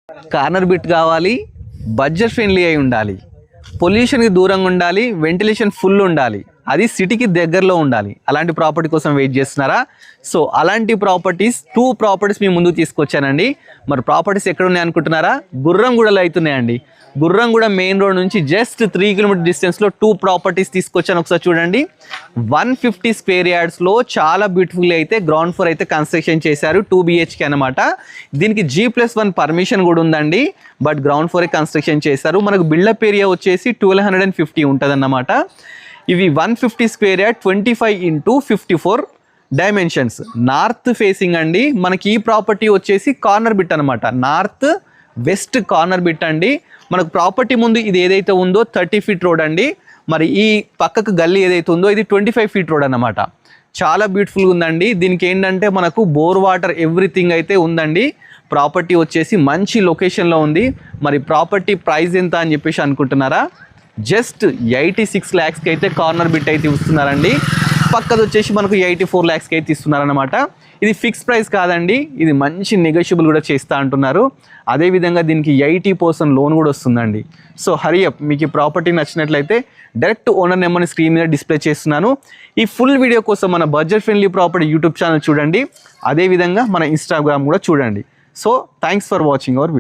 Corner bit కావాలి, budget friendly అయి ఉండాలి, పొల్యూషన్కి దూరంగా ఉండాలి, వెంటిలేషన్ ఫుల్ ఉండాలి, అది సిటీకి దగ్గరలో ఉండాలి. అలాంటి ప్రాపర్టీ కోసం వెయిట్ చేస్తున్నారా? సో అలాంటి ప్రాపర్టీస్ 2 ప్రాపర్టీస్ మీ ముందుకు తీసుకొచ్చానండి. మరి ప్రాపర్టీస్ ఎక్కడ ఉన్నాయి అనుకుంటున్నారా? గుర్రంగూడలో అవుతున్నాయండి. గుర్రంగూడ మెయిన్ రోడ్ నుంచి జస్ట్ 3 కిలోమీటర్ డిస్టెన్స్లో 2 ప్రాపర్టీస్ తీసుకొచ్చాను. ఒకసారి చూడండి. 150 స్క్వేర్ యార్డ్స్లో చాలా బ్యూటిఫుల్ అయితే గ్రౌండ్ ఫ్లోర్ అయితే కన్స్ట్రక్షన్ చేశారు. 2 BHK అనమాట. దీనికి G+1 పర్మిషన్ కూడా ఉందండి. బట్ గ్రౌండ్ ఫ్లోరే కన్స్ట్రక్షన్ చేశారు. మనకు బిల్డప్ ఏరియా వచ్చేసి 1250 ఉంటుంది అన్నమాట. ఇవి 150 square yard 25x54 dimensions. North facing అండి. మనకి ఈ ప్రాపర్టీ వచ్చేసి కార్నర్ బిట్ అనమాట. నార్త్ వెస్ట్ కార్నర్ బిట్ అండి. మనకు ప్రాపర్టీ ముందు ఇది ఏదైతే ఉందో 30 ఫీట్ రోడ్ అండి. మరి ఈ పక్కకు గల్లీ ఏదైతే ఉందో ఇది 25 ఫీట్ రోడ్ అనమాట. చాలా బ్యూటిఫుల్గా ఉందండి. దీనికి ఏంటంటే మనకు బోర్ వాటర్ ఎవ్రీథింగ్ అయితే ఉందండి. ప్రాపర్టీ వచ్చేసి మంచి లొకేషన్లో ఉంది. మరి ప్రాపర్టీ ప్రైస్ ఎంత అని చెప్పేసి అనుకుంటున్నారా? జస్ట్ 86 lakhsకి అయితే కార్నర్ బిట్ అయితే ఇస్తున్నారండి. పక్కది వచ్చేసి మనకు 84 lakhsకి అయితే ఇస్తున్నారనమాట. ఇది ఫిక్స్ ప్రైస్ కాదండి, ఇది మంచి నెగోషియబుల్ కూడా చేస్తా అంటున్నారు. అదేవిధంగా దీనికి 80% లోన్ కూడా వస్తుందండి. సో హరియప్, మీకు ఈ ప్రాపర్టీ నచ్చినట్లయితే డైరెక్ట్ ఓనర్ నెంబర్ని స్క్రీన్ మీద డిస్ప్లే చేస్తున్నాను. ఈ ఫుల్ వీడియో కోసం మన budget friendly property YouTube channel చూడండి. అదేవిధంగా మన ఇన్స్టాగ్రామ్ కూడా చూడండి. So thanks for watching our video.